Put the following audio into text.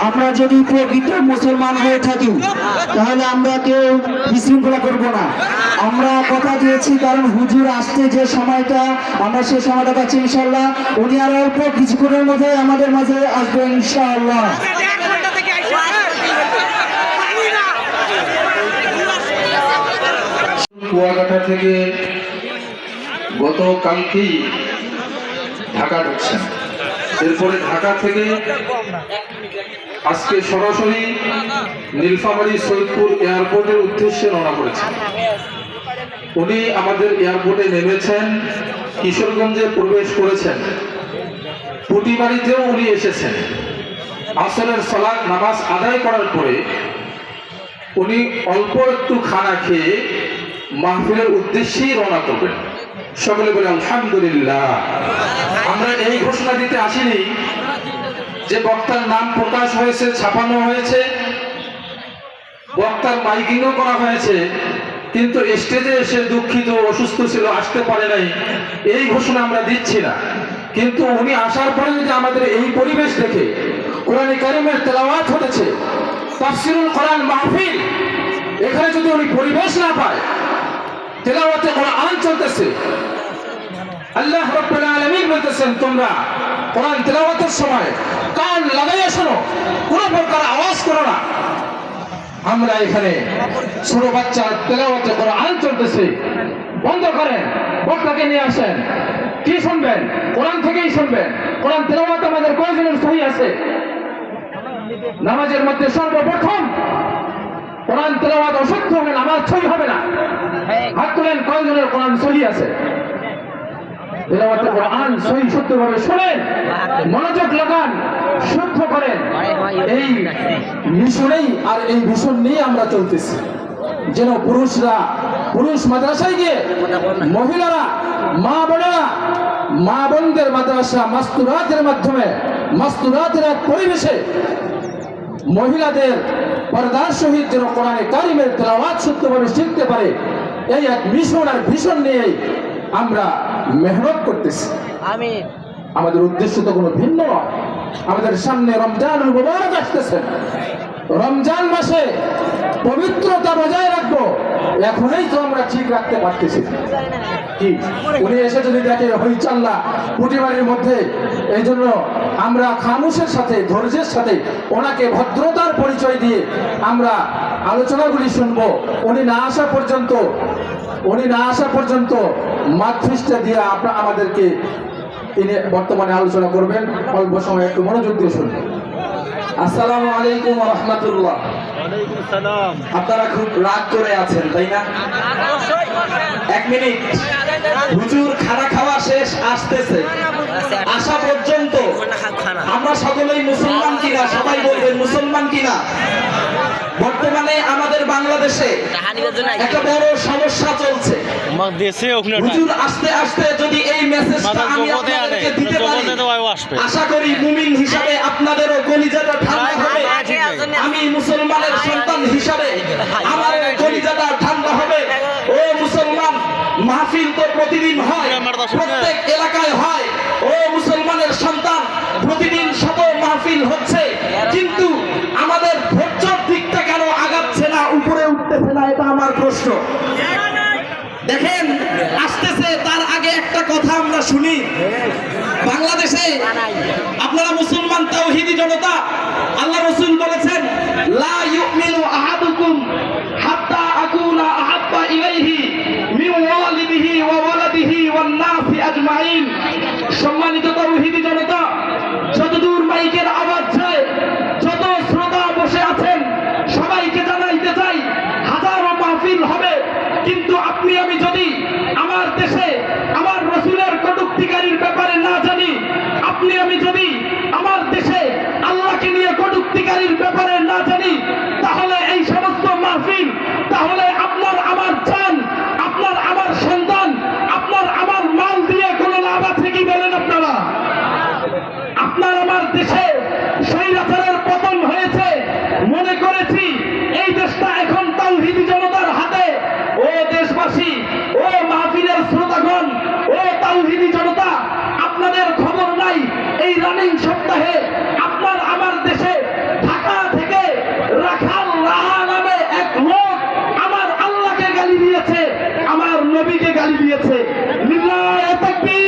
আমরা যদি প্রকৃত মুসলমান হয়ে থাকি তাহলে আমরা কেউ বিশৃঙ্খলা করব না। আমরা কথা দিয়েছি, কারণ হুজুর আসতে যে সময়টা আমরা সেই সময়টা পাচ্ছি ইনশাআল্লাহ। উনি আর অল্প কিছুক্ষণের মধ্যে আমাদের মাঝে আসবেন ইনশাআল্লাহ। কুয়াকাটা থেকে গতকালকেই ঢাকা ঢুকছেন, এরপরে ঢাকা থেকে আজকে সরাসরি নীলফামারী সৈয়দপুর এয়ারপোর্টের উদ্দেশ্যে রওনা করেছেন। উনি আমাদের এয়ারপোর্টে নেমেছেন, কিশোরগঞ্জে প্রবেশ করেছেন, পুটিবাড়িতেও উনি এসেছেন। আসরের সালাত নামাজ আদায় করার পরে উনি অল্প একটু খানা খেয়ে মাহফিলের উদ্দেশ্যেই রওনা করবেন। সকলে বলে আলহামদুলিল্লাহ। আমরা এই ঘোষণা দিতে আসিনি যে বক্তার নাম প্রকাশ হয়েছে, ছাপানো হয়েছে, বক্তার মাইকিংও করা হয়েছে, কিন্তু স্টেজে এসে দুঃখিত অসুস্থ ছিল আসতে পারে নাই, এই ঘোষণা আমরা দিচ্ছি না। কিন্তু উনি আসার পরে যদি আমাদের এই পরিবেশ দেখে কোরআনে কারিমের তেলাওয়াত হতেছে, তাফসিরুল কোরআন মাহফিল, এখানে যদি উনি পরিবেশ না পায়, তেলাওয়াতে কোরআন চলতেছে, আল্লাহ রাব্বুল আলামিন বলতেছেন তোমরা কোরআন তেলাওয়াতের সময় কান লাগাইয়া শোনো, কোনো প্রকার আওয়াজ করো না। আমরা এখানে ছোট বাচ্চা তেলাওয়াতে কোরআন চলতেছে, বন্ধ করেন, বক্তাকে নিয়ে আসেন। কি শুনবেন? কোরআন থেকেই শুনবেন। কোরআন তেলাওয়াত আমাদের কয়জনের সহি আছে? নামাজের মধ্যে সর্বপ্রথম কোরআন তেলাওয়াত অশুদ্ধ হবে, নামাজ সহি হবে না। হাত তুলেন, কয়জনের কোরআন সহি আছে? তেলাওয়াতে কোরআন সহি শুদ্ধভাবে শুনেন, মনোযোগ লাগান, শুদ্ধ করেন। এই মিশনেই আর এই মিশন নিয়ে আমরা চলতেছি, যেন পুরুষরা পুরুষ মাদ্রাসায় গিয়ে, মহিলারা মা বোনেরা মা বোনদের মাদ্রাসা মাস্তুরাতের মাধ্যমে, মাস্তুরাতের এক পরিবেশে মহিলাদের পর্দার সহিত যেন কোরআনে কারিমের তেলাওয়াত শুদ্ধভাবে শিখতে পারে, এই এক মিশন আর ভিশন নিয়েই আমরা মেহনত করতেছি। আমিন। আমাদের উদ্দেশ্য তো কোনো ভিন্ন নয়। আমাদের সামনে রমজানুল মুবারক আসতেছে, রমজান মাসে পবিত্রতা বজায় রাখবো, এখনই তো আমরা ঠিক রাখতে পারতেছি কি? উনি এসে যদি দেখে হইচাল্লা পুটিবাড়ির মধ্যে, এই জন্য আমরা খামোশের সাথে, ধৈর্যের সাথে ওনাকে ভদ্রতার পরিচয় দিয়ে আমরা আলোচনাগুলি শুনবো। উনি না আসা পর্যন্ত মাতৃষ্টা দিয়ে আপনারা আমাদেরকে তিনি বর্তমানে আলোচনা করবেন। অল্প সময় একটু মনোযোগ দিয়ে শুনবেন। আসসালামু আলাইকুম ওয়া রাহমাতুল্লাহ। ওয়ালাইকুম আসসালাম। আপনারা খুব রাগ করে আছেন, তাই না? এক মিনিট, হুজুর খানা খাওয়া শেষ, আসতেছে। আসা পর্যন্ত আমরা সকলেই মুসলমান কিনা? সবাই বলবেন মুসলমান কিনা? বর্তমানে আমাদের বাংলাদেশে একটা বড় সমস্যা চলছে। হুজুর আসতে আসতে যদি এই মেসেজটা আমি আপনাদেরকে দিতে পারি, আশা করি মুমিন হিসাবে আপনাদেরও কলিজাটা ঠান্ডা হবে। আমি মুসলমানের সন্তান হিসাবে আমার কলিজাটা ঠান্ডা হবে। ও মুসলমান, মাহফিল তো প্রতিদিন হয়, প্রত্যেক এলাকায় হয়। ও মুসলমানের সন্তান, প্রতিদিন শত মাহফিল হচ্ছে, কিন্তু আমাদের ধৈর্যের দিকটা কেন আগাচ্ছে না, উপরে উঠতেছে না? এটা আমার প্রশ্ন। দেখেন আসতেছে, তার আগে একটা কথা আমরা শুনি। বাংলাদেশে আপনারা মুসলমান তাওহীদি জনতা, আল্লাহ রাসূল বলেছেন লা ইউমিনু আহাদুকুম হাত্তা আকুনা আহাব্বা ইলাইহি মিন ওয়ালিদিহি ওয়া ওয়ালাদিহি ওয়ান নাসি আজমাইন। সম্মানিত তাওহীদি জনতা, যতদূর মাইকের আওয়াজ যায়, যত শ্রোতা বসে আছেন, সবাইকে জানাইতে চাই হাজারো মাহফিল হবে, কিন্তু আপনি আমি যদি আমার দেশে আমার রাসূলের কটূক্তিকারীর ব্যাপারে না জানি, আপনি আমি যদি আমার দেশে আল্লাহকে নিয়ে কটূক্তিকারীর ব্যাপারে না জানি, তাহলে এই সমস্ত মাহফিল, তাহলে আপনার আমার জান, আপনার আমার সন্তান, আপনার আমার মাল দিয়ে কোনো লাভ আছে কি বলেন আপনারা? আপনার আমার দেশে স্বৈরাচারের পতন হয়েছে, মনে করেছি এই দেশটা এখন তাওহীদি জনতার হাতে। ও দেশবাসী, ও মাহফিলের শ্রোতাগণ, ও তাওহীদি জনতা, আপনাদের খবর নাই এই রানিং সপ্তাহে আপনার দিয়েছে, আমার নবীকে গালি দিয়েছে। লিল্লাহি তাকবীর।